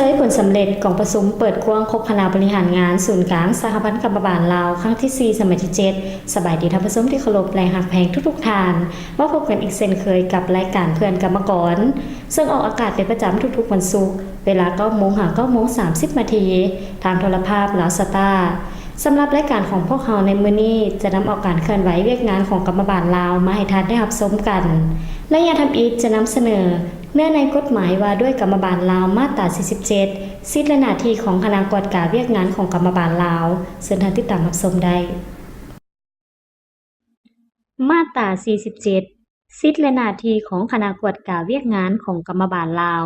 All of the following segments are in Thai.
ยผลสำเร็จกองประชุมเปิดกว้างคบคณะบริหารงานศูนย์กลางสหพันธ์กรรมบาลลาวครั้งที่4สมัยที่7สบายดีท่านผู้ชมที่เคารพและหักแพงทุกๆท่านมาพบกันอีกเช่นเคยกับรายการเพื่อนกรรมกรซึ่งออกอากาศเป็นประจำทุกๆวันศุกร์เวลา9 โมงถึง9 โมง 30 นาทีทางโทรภาพลาวสตาร์สำหรับรายการของพวกเราในมื้อนี้จะนำเอาการเคลื่อนไหวเวียกงานของกรรมบาลลาวมาให้ท่านได้รับชมกันและยาทำอีกจะนำเสนอเนื่องในกฎหมายว่าด้วยกรรมบาลลาวมาตรา 47 สิทธิและหน้าที่ของคณะกวดการเวียกงานของกรรมบาลลาวเชิญท่านติดตามรับชมได้มาตรา 47 สิทธิและหน้าที่ของคณะกวดการเวียกงานของกรรมบาลลาว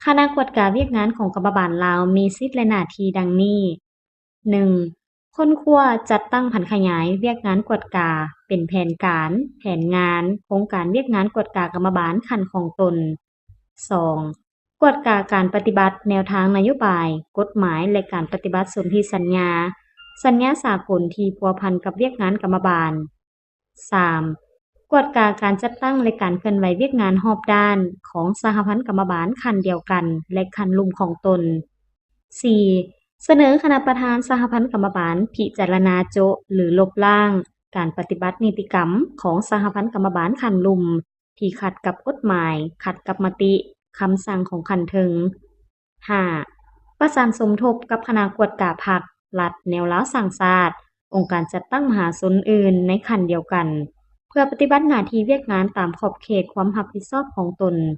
คณะกวดการเวียกงานของกรรมบาลลาวมีสิทธิและหน้าที่ดังนี้ 1. ค้นคว้าจัดตั้งผันขยายเวียกงานกวดกาเป็นแผนการแผนงานโครงการเวียกงานกวดกากรรมบาลขั้นของตน 2. กวดกาการปฏิบัติแนวทางนโยบายกฎหมายและการปฏิบัติสนธิสัญญาสากลที่พัวพันกับเวียกงานกรรมบาล 3. กวดกาการจัดตั้งและการเคลื่อนไหวเวียกงานรอบด้านของสหพันธ์กรรมบาลขั้นเดียวกันและขั้นลุ่มของตน 4. เสนอคณะประธานสหพันธ์กรรมบาลพิจารณาโจะหรือลบล้างการปฏิบัตินิติกรรมของสหพันธ์กรรมบาลขั้นลุ่มที่ขัดกับกฎหมายขัดกับมติคำสั่งของขั้นเทิง 5. ประสานสมทบกับคณะกวดกาพรรครัฐแนวล้าวสั่งชาติองค์การจัดตั้งมหาชนอื่นในขั้นเดียวกันเพื่อปฏิบัติหน้าที่เวียกงานตามขอบเขตความรับผิดชอบของตน 6.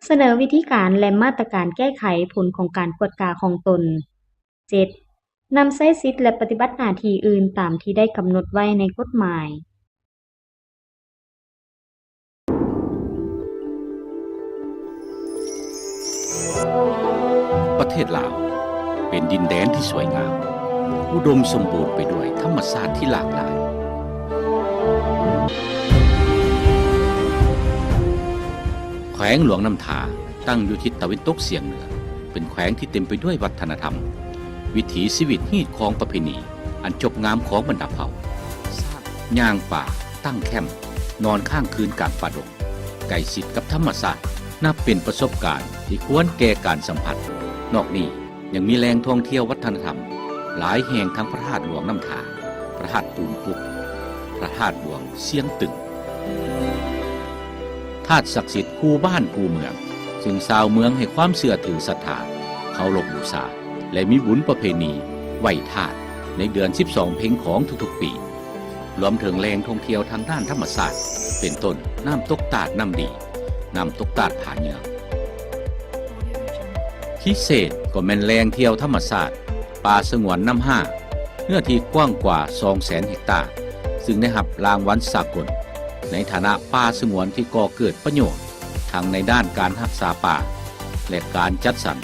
เสนอวิธีการและมาตรการแก้ไขผลของการกวดกาของตน 7. นำใช้สิทธิและปฏิบัติหน้าที่อื่นตามที่ได้กำหนดไว้ในกฎหมายประเทศลาวเป็นดินแดนที่สวยงามอุดมสมบูรณ์ไปด้วยธรรมชาติที่หลากหลายแขวงหลวงน้ำทาตั้งอยู่ทิศตะวันตกเฉียงเหนือเป็นแขวงที่เต็มไปด้วยวัฒนธรรมวิถีชีวิตฮีดของประเพณีอันจบงามของบรรดาเผ่าย่างป่าตั้งแคมป์นอนข้างคืนกลางป่าดงใกล้ชิดกับธรรมชาตินับเป็นประสบการณ์ที่ควรแก่การสัมผัสนอกนี้ยังมีแหล่งท่องเที่ยววัฒนธรรมหลายแห่งทั้งพระธาตุหลวงน้ำทาพระธาตุปูนปุกพระธาตุหลวงเสียงตึงธาตุศักดิ์สิทธิ์คู่บ้านคู่เมืองซึ่งชาวเมืองให้ความเชื่อถือศรัทธาเคารพบูชาและมีบุญประเพณีไหว้ธาตุในเดือน12 เพ็งของทุกๆปีรวมถึงแหล่งท่องเที่ยวทางด้านธรรมศาสตร์เป็นต้นน้ำตกตาดน้ำดีน้ำตกตาดผาเหนือพิเศษก็แม่นแหล่งเที่ยวธรรมศาสตร์ป่าสงวนน้ำห้าเนื้อที่กว้างกว่า 200,000 เฮกตาร์ซึ่งได้รับรางวัลสากลในฐานะป่าสงวนที่ก่อเกิดประโยชน์ทั้งในด้านการรักษาป่าและการจัดสรร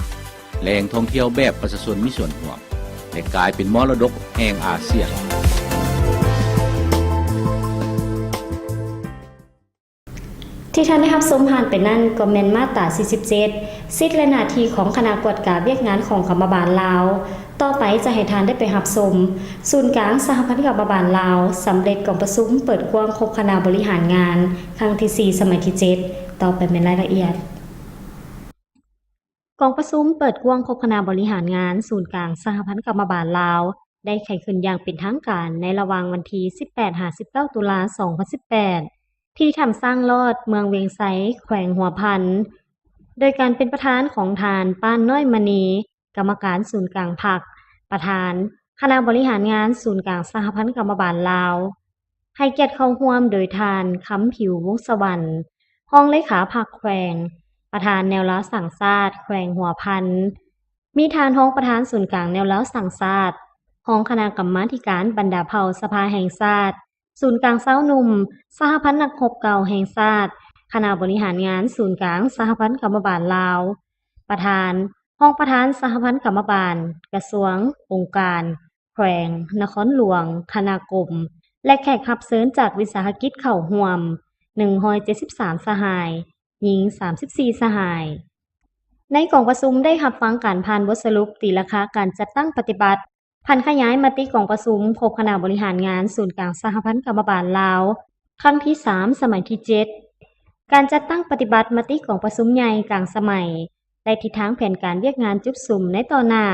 แหล่งท่องเที่ยวแบบประชาชนมีส่วนร่วมและกลายเป็นมรดกแห่งอาเซียนที่ท่านได้รับชมผ่านไปนั่นก็แม่นมาตรา 47 สิทธิและหน้าที่ของคณะกวดการเวียกงานของกรรมบาลลาวต่อไปจะให้ท่านได้ไปรับชมศูนย์กลางสหพันธ์กรรมบาลลาวสำเร็จกองประชุมเปิดกว้างคบคณะบริหารงานครั้งที่4สมัยที่7ต่อไปเป็นรายละเอียดกองประชุมเปิดกว้างคบคณะบริหารงานศูนย์กลางสหพันธ์กรรมบาลลาวได้ไขขึ้นอย่างเป็นทางการในระหว่างวันที่ 18-19 ตุลาคม 2018ที่ทำสร้างลอดเมืองเวียงไซแขวงหัวพันโดยการเป็นประธานของทานป้านน้อยมณีกรรมการศูนย์กลางพรรคประธานคณะบริหารงานศูนย์กลางสหพันธ์กรรมบาลลาวให้เกียรติเข้าร่วมโดยทานคำผิววงศ์สวรรค์รองเลขาพรรคแขวงประธานแนวล้าวสั่งชาติแขวงหัวพันมีทานรองประธานศูนย์กลางแนวล้าวสั่งชาติรองคณะกรรมาธิการบรรดาเผ่าสภาแห่งชาติศูนย์กลางเศร้าหนุ่มสหพันธ์นักรบเก่าแห่งชาติคณะบริหารงานศูนย์กลางสหพันธ์กรรมบาลลาวประธานรองประธานสหพันธ์กรรมบาลกระทรวงองค์การแขวงนครหลวงคณะกรมและแขกรับเชิญจากวิสาหกิจเข้าร่วม173สหายหญิง34สหายในกองประชุมได้รับฟังการผ่านบทสรุปตีราคาการจัดตั้งปฏิบัติพันขยายมติกองประชุมคบคณะบริหารงานศูนย์กลางสหพันธ์กรรมบาลลาวครั้งที่3สมัยที่7การจัดตั้งปฏิบัติมติกองประชุมใหญ่กลางสมัย และทิศทางแผนการเวียกงานจุดซุ่มในต่อหน้า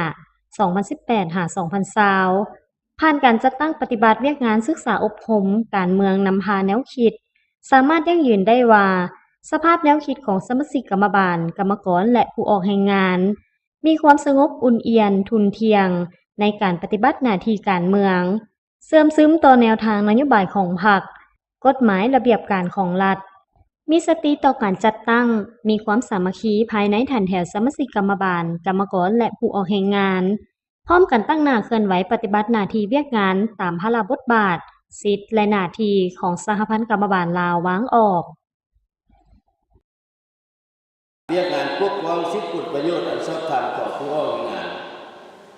2018-2020 ผ่านการจัดตั้งปฏิบัติเวียกงานศึกษาอบรมการเมืองนำพาแนวคิด สามารถยั่งยืนได้ว่า สภาพแนวคิดของสมาชิกกรรมบาล กรรมกร และผู้ออกแรงงาน มีความสงบอุ่นเอียนทุนเทียงในการปฏิบัติหน้าที่การเมือง เสื่อมซึมต่อแนวทางนโยบายของพรรค กฎหมายระเบียบการของรัฐ มีสติต่อการจัดตั้ง มีความสามัคคีภายในฐานแถวสมาชิกกรรมบาล กรรมกร และผู้ออกแรงงาน พร้อมกันตั้งหน้าเคลื่อนไหวปฏิบัติหน้าที่เวียกงานตามพระราชบทบาท สิทธิและหน้าที่ของสหพันธ์กรรมบาลลาววางออกเรียกงานปกป้องสิทธิผลประโยชน์อันชอบธรรมของผู้ออกงาน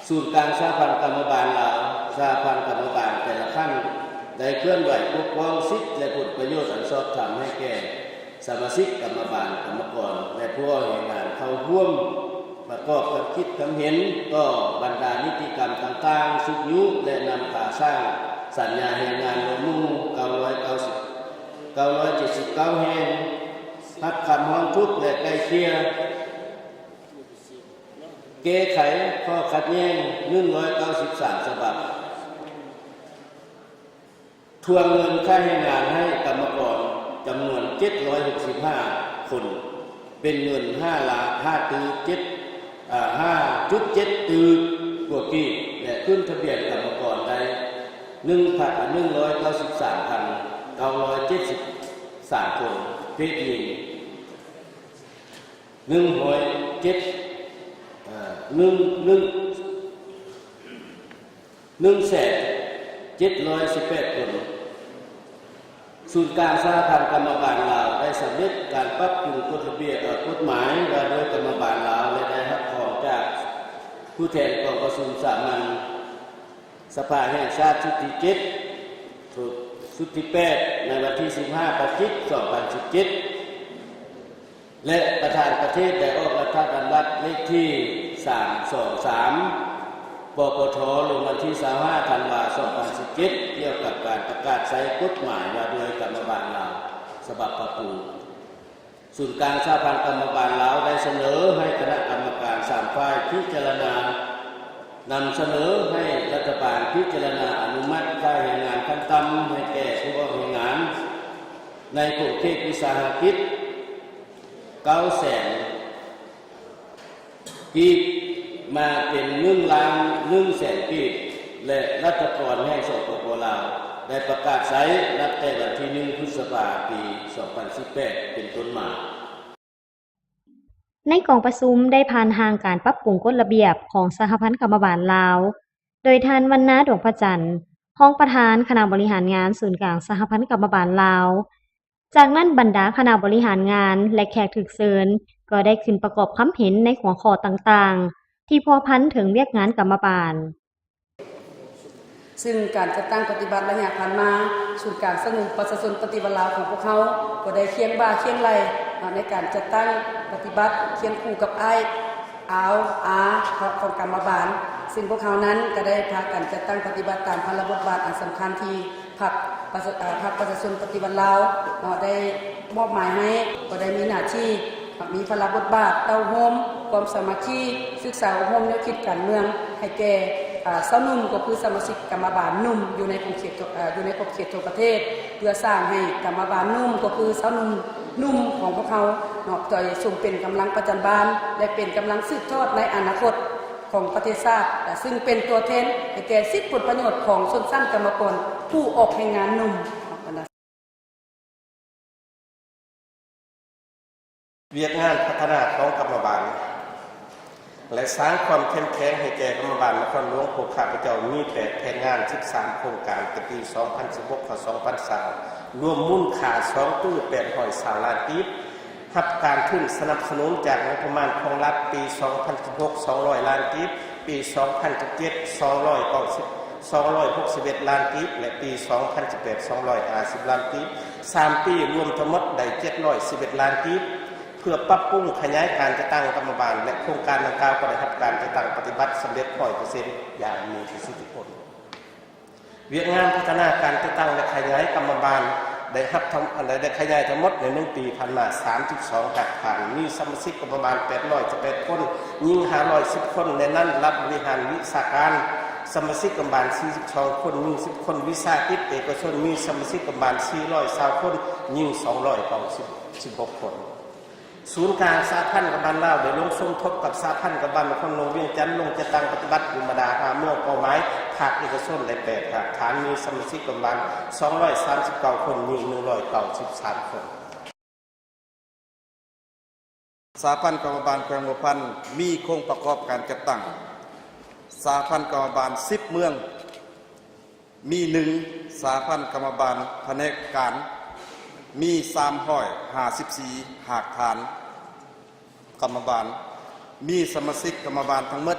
ศูนย์กลางสหพันธ์กรรมบาลลาวสหพันธ์กรรมบาลแต่ละขั้นได้เคลื่อนไหวปกป้องสิทธิและผลประโยชน์อันชอบธรรมให้แก่สมาชิกกรรมบาลกรรมกรและผู้ออกงานเข้าร่วมประกอบกับคิดความเห็นก็บรรดานิติกรรมต่างๆสุขยุและนำพาสร้างสัญญาแรงงานลงมือ979แห่งรับคำร้องทุกข์และไกล่เกลี่ยแก้ไขข้อขัดแย้ง193ฉบับทวงเงินค่าแรงงานให้กรรมกรจำนวน765คนเป็นเงิน5.7 ตื้อกว่ากีบและขึ้นทะเบียนกรรมกรได้ 1,193,973 คนเพศหญิง1,718 คนศูนย์กลางสหพันธ์กรรมบาลลาวได้สำเร็จการปรับปรุงกฎหมายว่าโดยกรรมบาลลาวและได้รับของจากผู้แทนกองประชุมสามัญสภาแห่งชาติชุดที่7ชุดที่8ในวันที่15 พฤศจิกายน 2017และประธานประเทศได้ออกรัฐธรรมนูญเลขที่323ปปทลงวันที่25 ธันวาคม 2017เกี่ยวกับการประกาศใช้กฎหมายว่าโดยกรรมบาลลาวฉบับปรับปรุงศูนย์กลางสหพันธ์กรรมบาลลาวได้เสนอให้คณะกรรมการ3ฝ่ายพิจารณานำเสนอให้รัฐบาลพิจารณาอนุมัติค่าแรงงานขั้นต่ำให้แก่ผู้ออกแรงงานในกลุ่มเทศวิสาหกิจ900,000 กีบมาเป็น1,100,000 กีบและรัฐกรแห่งสปป.ลาวได้ประกาศใช้นับแต่วันที่1 พฤษภาคม ปี 2018 เป็นต้นมาในกองประชุมได้ผ่านทางการปรับปรุงกฎระเบียบของสหพันธ์กรรมบาลลาวโดยท่านวรรณา ดวงพระจันทร์รองประธานคณะบริหารงานศูนย์กลางสหพันธ์กรรมบาลลาวจากนั้นบรรดาคณะบริหารงานและแขกถูกเชิญก็ได้ขึ้นประกอบความเห็นในหัวข้อต่างๆที่พัวพันถึงเวียกงานกรรมบาลซึ่งการจัดตั้งปฏิบัติระยะผ่านมาศูนย์กลางสนุนประชาชนปฏิบัติลาวของพวกเขาก็ได้เคียงบ่าเคียงไหลในการจัดตั้งปฏิบัติเคียงคู่กับของกรรมบาลซึ่งพวกเขานั้นก็ได้พากันจัดตั้งปฏิบัติตามพระราชบทบาทอันสำคัญที่พรรคประชาชนปฏิบัติลาวได้มอบหมายให้ก็ได้มีหน้าที่มีพระราชบทบาทเต้าโฮมความสามัคคีศึกษาอบรมแนวคิดการเมืองให้แก่สาวนุ่มก็คือสมาชิกกรรมบาลนุ่มอยู่ในขอบเขตทั่วประเทศเพื่อสร้างให้กรรมบาลนุ่มก็คือสาวนุ่มของพวกเขาจะส่งเป็นกำลังประจำบานและเป็นกำลังสืบทอดในอนาคตของประเทศชาติซึ่งเป็นตัวแทนให้แก่สิทธิผลประโยชน์ของชนชั้นกรรมกรผู้ออกแรงงานนุ่มเวียกงานพัฒนาของกรรมบาลและสร้างความเข้มแข็งให้แก่กรรมบาลนครหลวงพวกข้าพเจ้ามีแต่แผนงาน13โครงการในปี 2016-2020 รวมมูลค่า2,820 ล้านกีบรับการทุนสนับสนุนจากงบประมาณของรัฐปี 2016 200 ล้านกีบปี 2017 261 ล้านกีบและปี 2018 250 ล้านกีบ3 ปีรวมทั้งหมดได้711 ล้านกีบเพื่อปรับปรุงขยายการจัดตั้งกรรมบาลและโครงการดังกล่าวก็ได้รับการจัดตั้งปฏิบัติสำเร็จ 100% อย่างมีประสิทธิผลเวียกงานพัฒนาการจัดตั้งและขยายกรรมบาล ได้ขยายทั้งหมดใน1ปีผ่านมา32หากฐานมีสมาชิกก็ประมาณ811คนยิ่ง510คนในนั้นรับบริหารวิชาการสมาชิกประมาณ42คนยิ่ง10คนวิสาหกิจเอกชนมีสมาชิกประมาณ420คนยิ่ง296คนศูนย์กลางสาพันธ์กับบ้านลาวได้ลงสมทบกับสาพันธ์กับบ้านนครหลวงเวียงจันทน์ลงจะตั้งปฏิบัติกุมดาหาเมื่อเป้าหมายภาคเอกชนได้8ครับฐานมีสมาชิกประมาณ239คนยิ่ง193คนสาพันธ์กรรมบาลแขวงบัวพันธ์มีโครงประกอบการจัดตั้งสาพันธ์กรรมบาล10เมืองมี1สาพันธ์กรรมบาลแผนกการมี354หากฐานกรรมบาลมีสมาชิกกรรมบาลทั้งหมด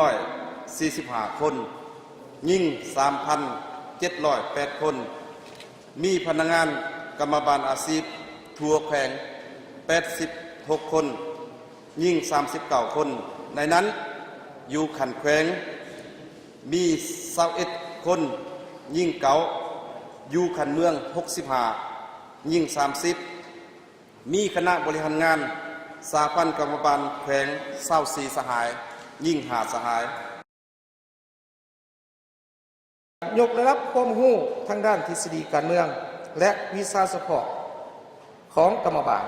9,145 คนยิ่ง 3,708 คนมีพนักงานกรรมบาลอาชีพทั่วแขวง86 คนยิ่ง39 คนในนั้นอยู่ขันแขวงมี21 คนยิ่งเก่าอยู่ขันเมือง65ยิ่ง30มีคณะบริหารงานสาพันธ์กรรมบาลแขวง24สหายยิ่ง5สหายยกระดับความรู้ทางด้านทฤษฎีการเมืองและวิชาเฉพาะของกรรมบาล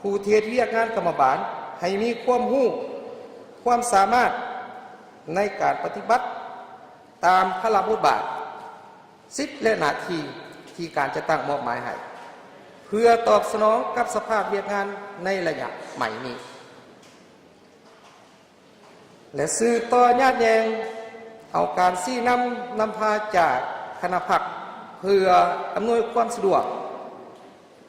ผู้เทศเวียกงานกรรมบาลให้มีความรู้ความสามารถในการปฏิบัติตามพระราชบทบาทสิทธิและหน้าที่ที่การจะตั้งมอบหมายให้เพื่อตอบสนองกับสภาพเวียกงานในระยะใหม่นี้และสืบต่อญาติแยงเอาการชี้นำพาจากคณะพรรคเพื่ออำนวยความสะดวก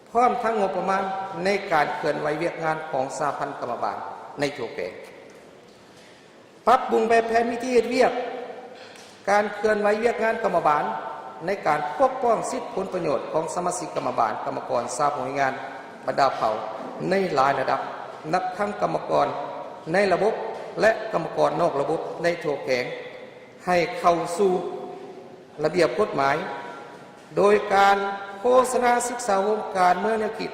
พร้อมทั้งงบประมาณในการเคลื่อนไหวเวียกงานของสหพันธ์กรรมบาลในทั่วแขวงปรับปรุงแบบแผนวิธีเวียกการเคลื่อนไหวเวียกงานกรรมบาลในการปกป้องสิทธิผลประโยชน์ของสมาชิกกรรมบาลกรรมกรทราบหน่วยงานบรรดาเผ่าในหลายระดับนับทั้งกรรมกรในระบบและกรรมกรนอกระบบในทั่วแขวงให้เข้าสู่ระเบียบกฎหมายโดยการโฆษณาศึกษาวงการเมืองแนวคิด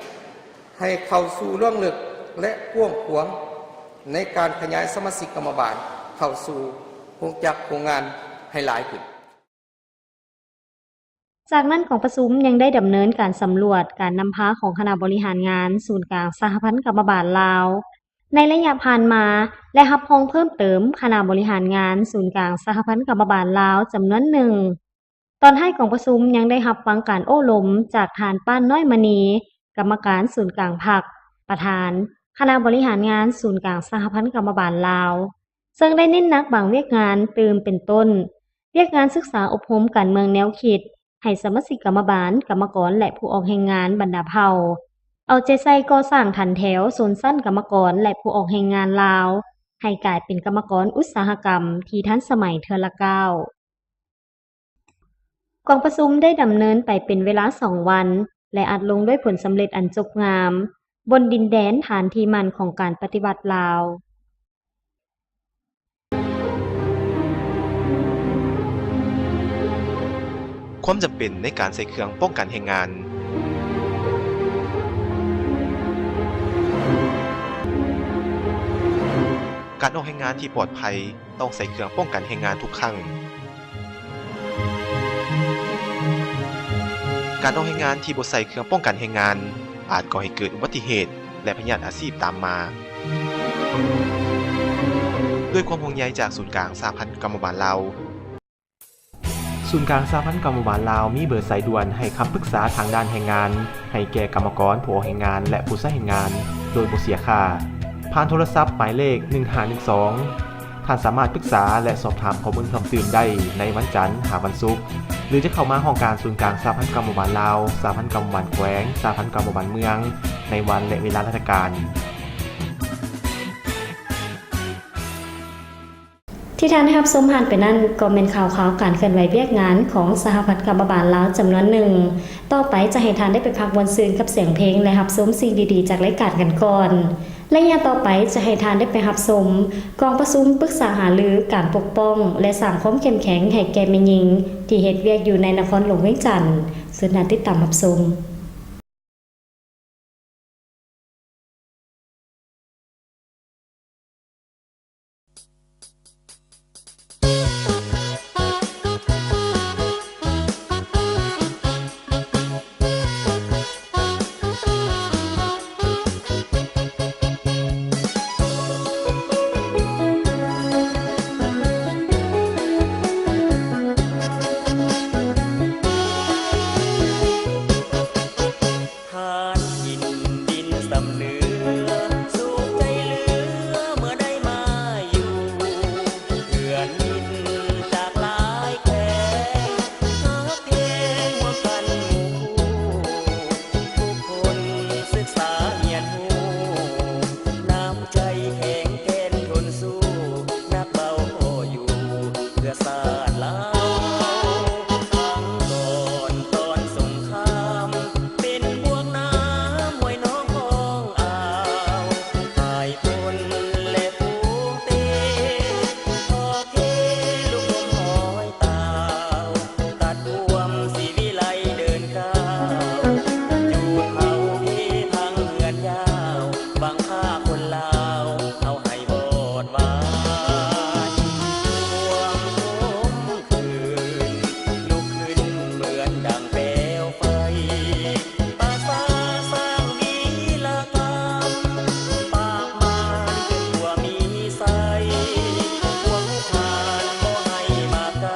ให้เข้าสู่เรื่องลึกและกว้างขวางในการขยายสมาชิกกรรมบาลเข้าสู่โครงจักรโครงงานให้หลายขึ้นจากนั้นของประชุมยังได้ดำเนินการสำรวจการนำพาของคณะบริหารงานศูนย์กลางสหพันธ์กรรมบาลลาวในระยะผ่านมาและรับรองเพิ่มเติมคณะบริหารงานศูนย์กลางสหพันธ์กรรมบาลลาวจำนวนหนึ่งตอนให้ของประชุมยังได้รับฟังการโอ้ลมจากทานป้านน้อยมณีกรรมการศูนย์กลางพรรคประธานคณะบริหารงานศูนย์กลางสหพันธ์กรรมบาลลาวซึ่งได้เน้นหนักบางเวียกงานตื่มเป็นต้นเวียกงานศึกษาอบรมการเมืองแนวคิดให้สมาชิกกรรมบาลกรรมกรและผู้ออกแรงงานบรรดาเผ่าเอาใจใส่ก่อสร้างทันแถวโซนสั้นกรรมกรและผู้ออกแรงงานลาวให้กลายเป็นกรรมกรอุตสาหกรรมที่ทันสมัยเทื่อละก้าวกองประชุมได้ดำเนินไปเป็นเวลา2 วันและอาจลงด้วยผลสำเร็จอันจบงามบนดินแดนฐานที่มั่นของการปฏิบัติลาวความจำเป็นในการใส่เครื่องป้องกันแรงงานการออกแรงงานที่ปลอดภัยต้องใส่เครื่องป้องกันแรงงานทุกครั้งการออกแรงงานที่บ่ใส่เครื่องป้องกันแรงงานอาจก่อให้เกิดอุบัติเหตุและพยาธิอาชีพตามมาด้วยความห่วงใยจากศูนย์กลางสหพันธ์กรรมบาลลาวศูนย์กลางสหพันธ์กรรมบาลลาวมีเบอร์สายด่วนให้คำปรึกษาทางด้านแรงงานให้แก่กรรมกรผู้ออกแรงงานและผู้ใช้แรงงานโดยบ่เสียค่าผ่านโทรศัพท์หมายเลข1512ท่านสามารถปรึกษาและสอบถามข้อมูลเพิ่มเติมได้ในวันจันทร์หาวันศุกร์หรือจะเข้ามาห้องการศูนย์กลางสหพันธ์กรรมบาลลาวสหพันธ์กรรมบาลแขวงสหพันธ์กรรมบาลเมืองในวันและเวลาราชการที่ท่านได้รับชมผ่านไปนั่นก็เป็นข่าวการเคลื่อนไหวเวียกงานของสหพันธ์กรรมบาลลาวจำนวนหนึ่งต่อไปจะให้ท่านได้ไปพักบนซืนกับเสียงเพลงและรับชมสิ่งดีๆจากรายการกันก่อน ระยะต่อไปจะให้ทานได้ไปรับชมกองประชุมปรึกษาหารือการปกป้องและสร้างความเข้มแข็งให้แก่แม่หญิงที่เฮ็ดเวียกอยู่ในนครหลวงเวียงจันทน์เชิญติดตามรับชม ทานกินดินสำเนือสุขใจเหลือเมื่อได้มาอยู่เพื่อนมินจากหลายแคว้นหาเพลงร่วมกันหมู่คู่ทุกคนศึกษาเรียนรู้น้ำใจแข็งแกร่งทนสู้นักเบาอยู่เพื่อศาสตร์ลาว ตอนสงครามเป็นพวกน้ำห้วยน้องคองอ่าวพายพลและผูเตพอเคลูกลมหอยตาวตัดรวมสีวิไลเดินก้าวจูดเฮาพี่พังเหือนยาวบางข้าคนลาวเอาให้บอดวานรวมคืน ลุกขึ้นเหมือนดังเปลวไฟปาสาสร้างวีรกรรมปากมารจนตัวมีไสหวงทานบ่ให้มาไกล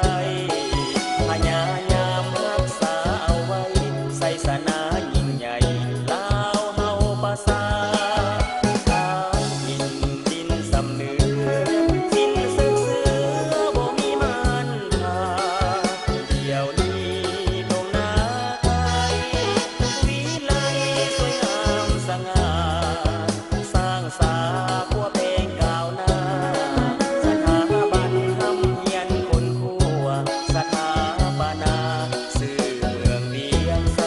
พยายามรักษาเอาไว้ใส่สนายิ่งใหญ่ลาวเฮาปาสาทานกินดินสำเนือสิ้นเสือบ่มีมันทา เดี๋ยวนี้ตรงนาไกลวิไลสวยงามสง่าสร้างสาพัวเพลงก้าวหน้าสถาบันทำเฮียนคนคั่วสถาปนาสื่อเมืองเวียงไส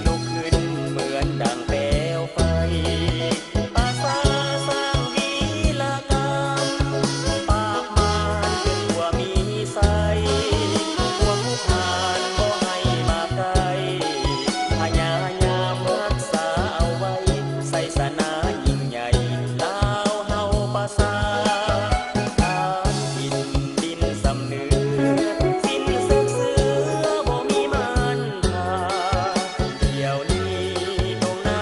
ลุกขึ้นเหมือนดังเปลวไฟปาสาสร้างวีรกรรมปากมารจนตัวมีไสหวงทานบ่ให้มาไกลพยายามรักษาเอาไว้ใส่สนายิ่งใหญ่ลาวเฮาปาสาทานกินดินสำเนือสิ้นเสือบ่มีมันทา เดี๋ยวนี้ตรงนา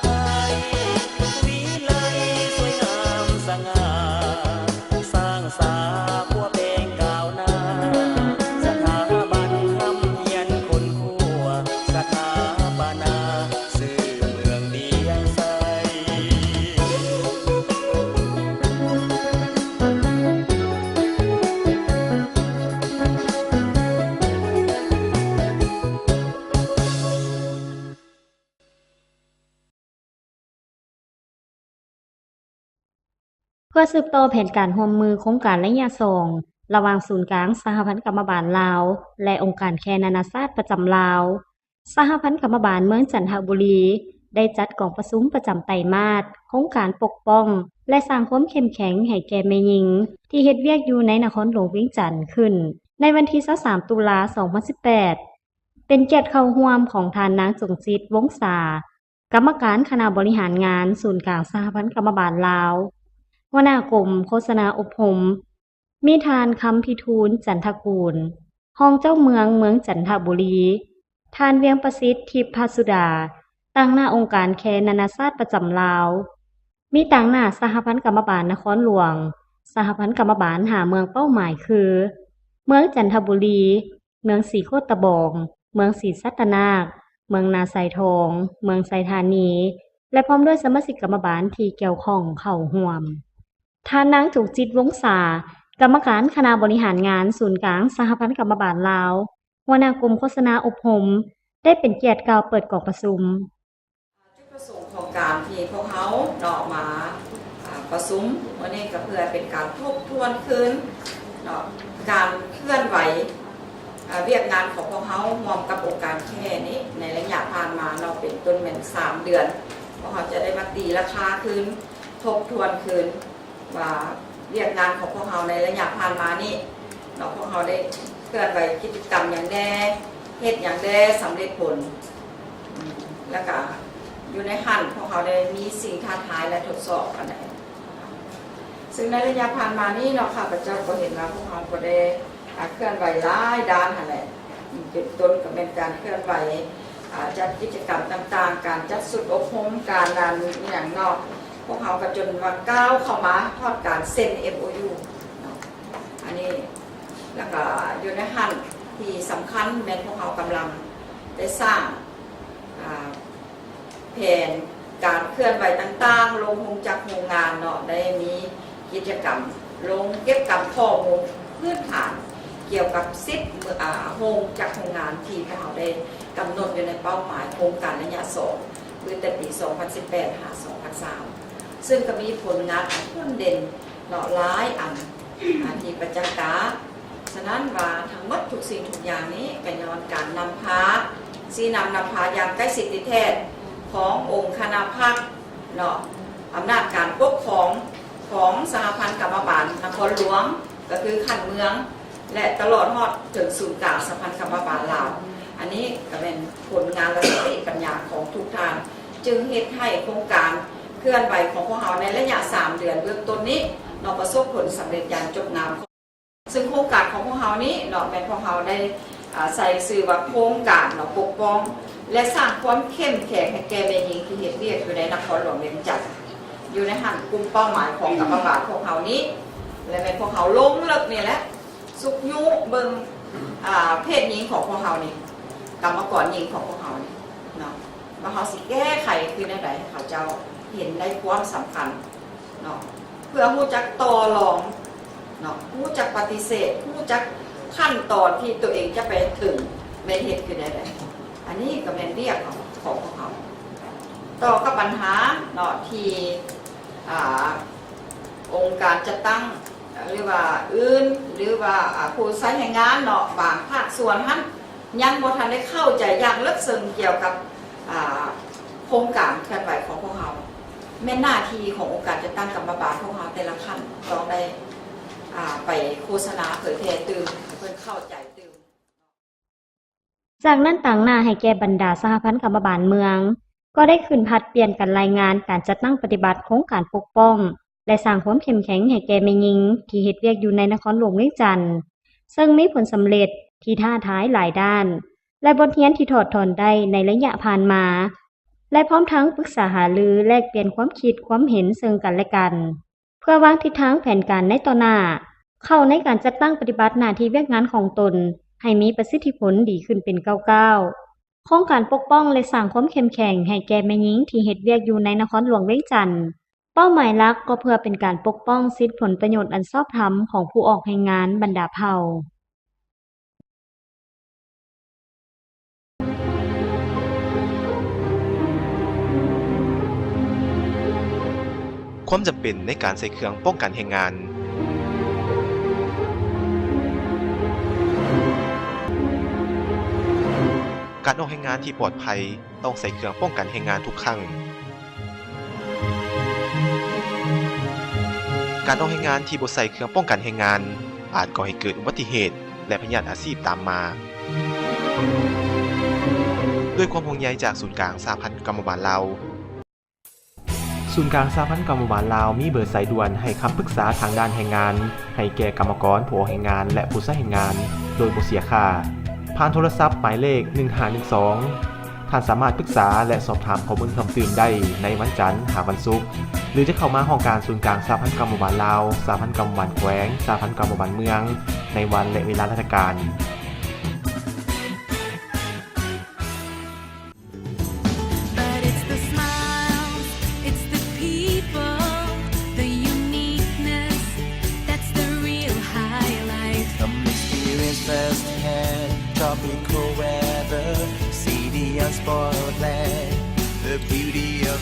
ไกลวิไลสวยงามสง่าสร้างสาพัวเพลงก้าวหน้าสถาบันทำเฮียนคนคั่วสถาปนาสื่อเมืองเวียงไส เพื่อสืบต่อแผนการร่วมมือโครงการระยะ2ระหว่างศูนย์กลางสหพันธกรรมบาลลาวและองค์การแคนานาชาติประจำลาวสหพันธกรรมบาลเมืองจันทบุรีได้จัดกองประชุมประจำไตรมาสโครงการปกป้องและสร้างความเข้มแข็งให้แก่แม่หญิงที่เฮ็ดเวียกอยู่ในนครหลวงเวียงจันทน์ขึ้นในวันที่23ตุลา2018เป็นเกียรติเข้าร่วมของท่านนางจงจิตวงศ์สากรรมการคณะบริหารงานศูนย์กลางสหพันธกรรมบาลลาว หัวหน้ากรมโฆษณาอบรมมีทานคำพิทูลจันทกูลรองเจ้าเมืองจันทบุรีทานเวียงประสิทธิ์ทิพย์พสุดาตั้งหน้าองค์การแคนานาชาติประจำลาว มีตั้งหน้าสหพันธกรรมบาลนครหลวงสหพันธกรรมบาลหาเมืองเป้าหมายคือ เมืองจันทบุรี เมืองศรีโคตบอง เมืองศรีสัตนาค เมืองนาไซทอง เมืองไซธานี และพร้อมด้วยสมาชิกกรรมบาลที่เกี่ยวข้องเข้าร่วม ท่านนางจุกจิตวงศากรรมการคณะบริหารงานศูนย์กลางสหพันธกรรมบาลลาวหัวหน้ากรมโฆษณาอบรมได้เป็นเกียรติกล่าวเปิดกองประชุม จุดป ประสงค์ของการที่พวกเขาเนาะมาประชุมวันนี้ก็เพื่อเป็นการทบทวนคืนเนาะการเคลื่อนไหวเวียกงานของพวกเขามองกับองค์การแค่นี้ในระยะผ่านมาเราเป็นต้นเป็น3 เดือนพวกเขาจะได้มาตีราคาคืนทบทวนคืนว่าเวียกงานของพวกเขาในระยะผ่านมานี้เนาะพวกเขาได้เคลื่อนไหวกิจกรรมอย่างแน่เฮ็ดอย่างแน่สำเร็จผลแล้วก็อยู่ในขั้นพวกเขาได้มีสิ่งท้าทายและทดสอบอะไรซึ่งในระยะผ่านมานี้เนาะข้าพเจ้าก็เห็นว่าพวกเขาก็ได้เคลื่อนไหวหลายด้านอะไรจุดต้นก็เป็นการเคลื่อนไหวจัดกิจกรรมต่างๆการจัดสุดอบรมการงานอย่างนอกพวกเขาก็จนว่าก้าวเข้ามาทอดการเซ็น MOU เนาะอันนี้แล้วก็อยู่ในขั้นที่สำคัญแม้พวกเขากำลังได้สร้างแผนการเคลื่อนไหวต่างๆลงโรงจักรโรงงานเนาะได้มีกิจกรรมลงเก็บกับข้อมูลพื้นฐานเกี่ยวกับสิทธิ์โรงจักรโรงงานที่พวกเขาได้กำหนดอยู่ในเป้าหมายโครงการระยะ2คือแต่ปี 2018 หา 2003 ซึ่งก็มีผลงานอันพุ่นเด่นเนาะหลายอันที่ประจักษ์ตาฉะนั้นว่าทั้งหมดทุกสิ่งทุกอย่างนี้ก็ย้อนการนำพาอย่างใกล้ชิดแท้ขององค์คณะภาคเนาะอำนาจการปกครองของสหพันธ์กรรมบาลนครหลวงก็คือขันเมืองและตลอดฮอดถึงศูนย์กลางสหพันธ์กรรมบาลลาวอันนี้ก็เป็นผลงานและสติปัญญาของทุกท่านจึงเฮ็ดให้โครงการเคลื่อนไหวของพวกเราในระยะ3 เดือนเบื้องต้นนี้เราประสบผลสำเร็จอย่างจบงามซึ่งโครงการของพวกเรานี้เนาะแม่พวกเราได้ใส่ชื่อว่าโครงการเนาะปกป้องและสร้างความเข้มแข็งให้แก่แม่หญิงที่เฮ็ดเวียกอยู่ในนครหลวงเวียงจันทน์อยู่ในหันกลุ่มเป้าหมายของกรรมบาลพวกเรานี้และแม่พวกเราลงลึกนี่แหละสุกยุเบิ่งเพศหญิงของพวกเรานี่กรรมกรหญิงของพวกเรานี่เนาะว่าเขาสิแก้ไขคือในใดเขาเจ้าเห็นได้ความสำคัญเนาะเพื่อรู้จักต่อรองเนาะรู้จักปฏิเสธรู้จักขั้นตอนที่ตัวเองจะไปถึงในเหตุคือในใดอันนี้ก็เป็นเรียกของพวกเขาต่อกับปัญหาเนาะที่องค์การจะตั้งหรือว่าอื่นหรือว่าผู้ใช้แรงงานเนาะบางภาคส่วนท่านยังบ่ทันได้เข้าใจอย่างลึกซึ้งเกี่ยวกับโครงการเคลื่อนไหวของพวกเราแม่หน้าที่ขององค์การจะตั้งกรรมบาลพวกเราแต่ละขั้นต้องได้ไปโฆษณาเผยแพร่ตื่นเพื่อเข้าใจตื่นจากนั้นต่างหน้าให้แก่บรรดาสหพันธ์กรรมบาลเมืองก็ได้ขึ้นผลัดเปลี่ยนกันรายงานการจัดตั้งปฏิบัติโครงการปกป้องและสร้างความเข้มแข็งให้แก่แม่หญิงที่เฮ็ดเวียกอยู่ในนครหลวงเวียงจันทน์ซึ่งมีผลสำเร็จที่ท้าทายหลายด้านและบทเรียนที่ถอดถอนได้ในระยะผ่านมาและพร้อมทั้งปรึกษาหารือแลกเปลี่ยนความคิดความเห็นซึ่งกันและกันเพื่อวางทิศทางแผนการในต่อหน้าเข้าในการจัดตั้งปฏิบัติหน้าที่เวียกงานของตนให้มีประสิทธิผลดีขึ้นเป็นก้าวๆโครงการปกป้องและสร้างความเข้มแข็งให้แก่แม่หญิงที่เฮ็ดเวียกอยู่ในนครหลวงเวียงจันทน์เป้าหมายหลักก็เพื่อเป็นการปกป้องสิทธิผลประโยชน์อันชอบธรรมของผู้ออกแรงงานบรรดาเผ่าความจำเป็นในการใส่เครื่องป้องกันแรงงานการออกแรงงานที่ปลอดภัยต้องใส่เครื่องป้องกันแรงงานทุกครั้งการออกแรงงานที่บ่ใส่เครื่องป้องกันแรงงานอาจก่อให้เกิดอุบัติเหตุและพยาธิอาชีพตามมาด้วยความห่วงใยจากศูนย์กลางสหพันธ์กรรมบาลลาวศูนย์กลางสหพันธ์กรรมบาลลาวมีเบอร์สายด่วนให้คำปรึกษาทางด้านแรงงานให้แก่กรรมกรผู้ออกแรงงานและผู้ใช้แรงงานโดยบ่เสียค่าผ่านโทรศัพท์หมายเลข1512ท่านสามารถปรึกษาและสอบถามข้อมูลเพิ่มเติมได้ในวันจันทร์หาวันศุกร์หรือจะเข้ามาห้องการศูนย์กลางสหพันธ์กรรมบาลลาวสหพันธ์กรรมบาลแขวงสหพันธ์กรรมบาลเมืองในวันและเวลาราชการTropical weather, see the unspoiled land, the beauty of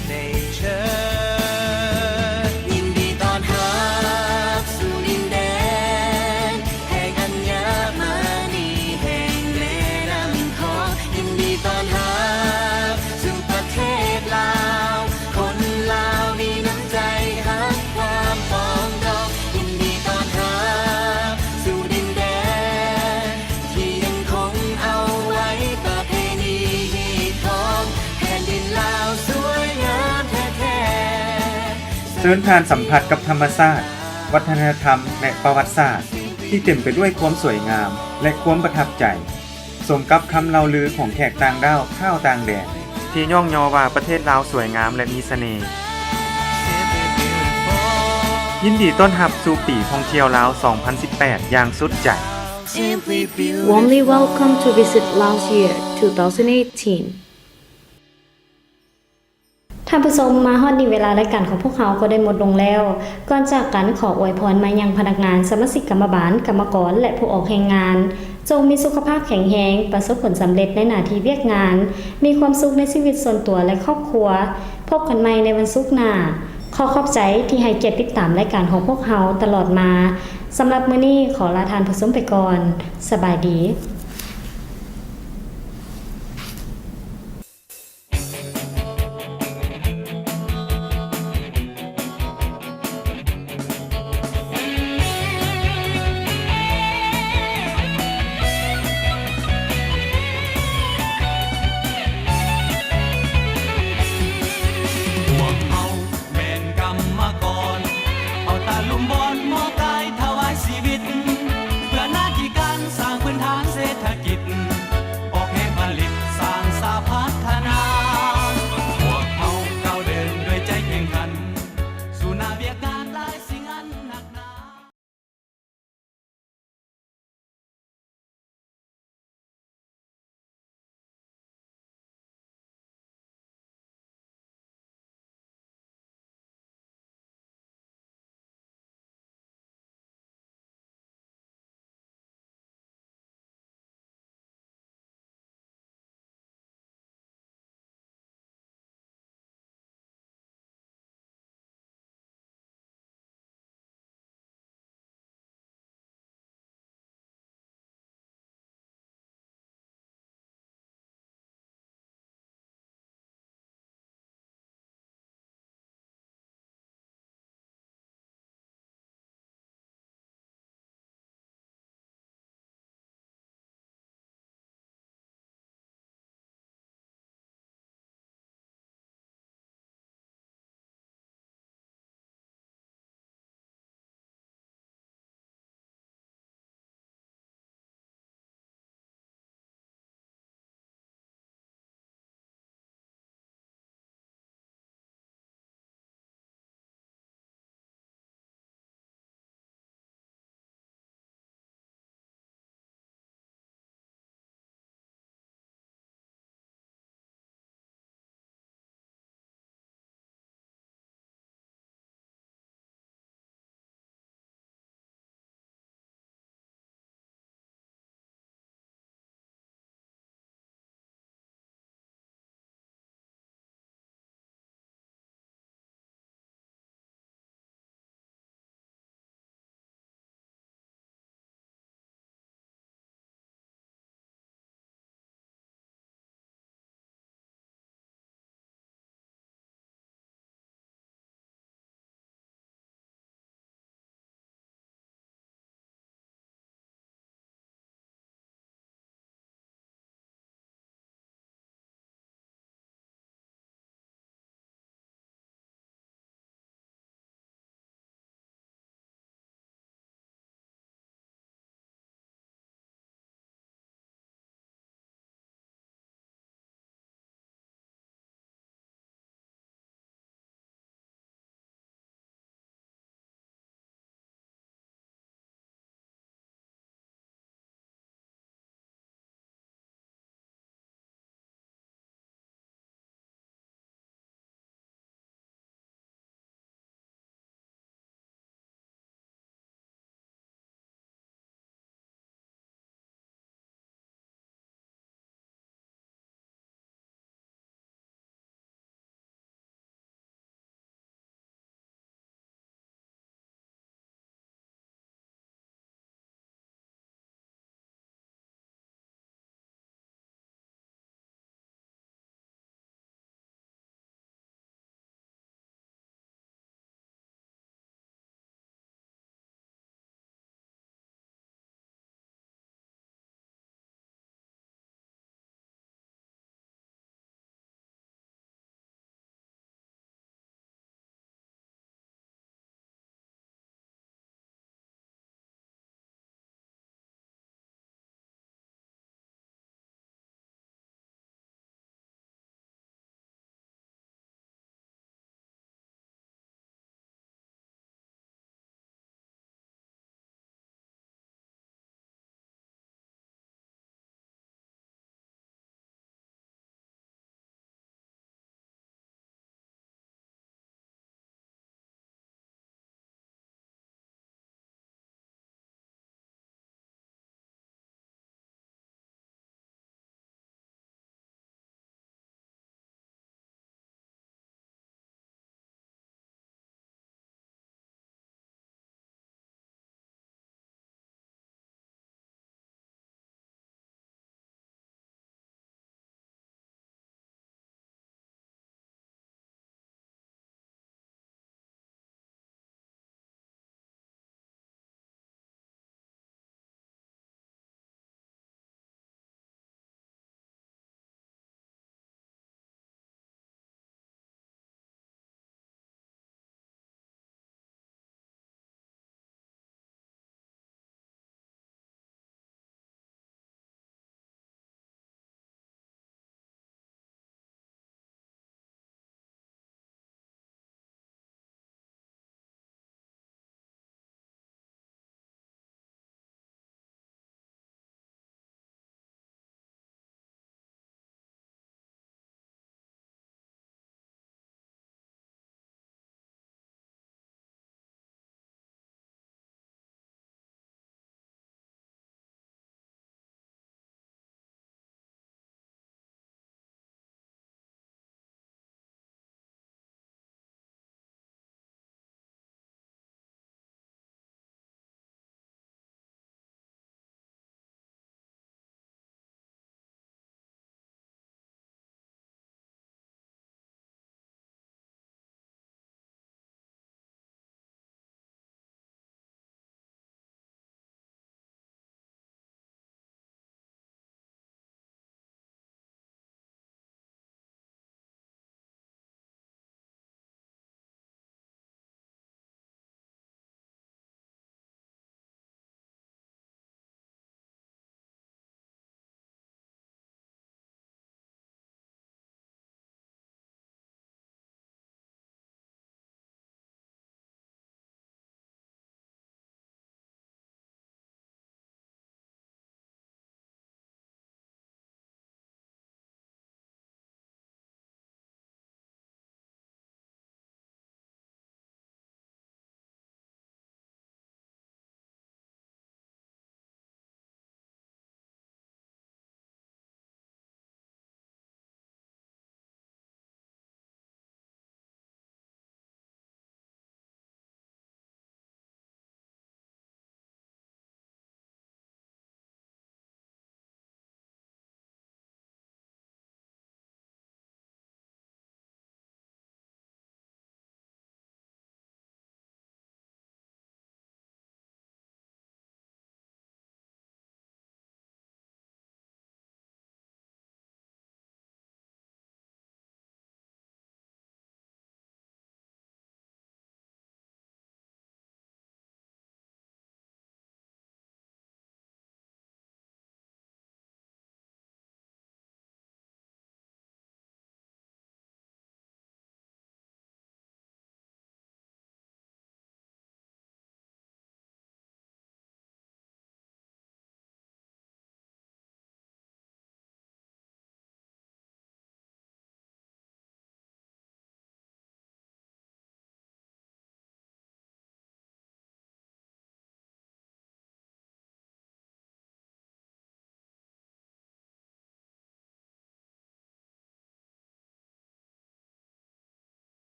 ชิญท่านสัมผัสกับธรรมชาติวัฒนธรรมและประวัติศาสตร์ที่เต็มไปด้วยความสวยงามและความประทับใจสมกับคำเล่าลือของแขกต่างดาวข้าวต่างแดนที่ย่องยอว่าประเทศลาวสวยงามและมีเสน่ห์ยินดีต้อนรับสู่ปีท่องเที่ยวลาว 2018 อย่างสุดใจ Warmly welcome to visit Laos Year 2018. ท่านผู้ชมมาฮอดนี้เวลารายการของพวกเขาก็ได้หมดลงแล้วก่อนจากกันขออวยพรมายังพนักงานสมาชิกกรรมบาลกรรมกรและผู้ออกแรงงานจงมีสุขภาพแข็งแรงประสบผลสำเร็จในหน้าที่เวียกงานมีความสุขในชีวิตส่วนตัวและครอบครัวพบกันใหม่ในวันศุกร์หน้าขอขอบใจที่ให้เกียรติติดตามรายการของพวกเขาตลอดมาสำหรับมื้อนี้ขอลาท่านผู้ชมไปก่อนสบายดี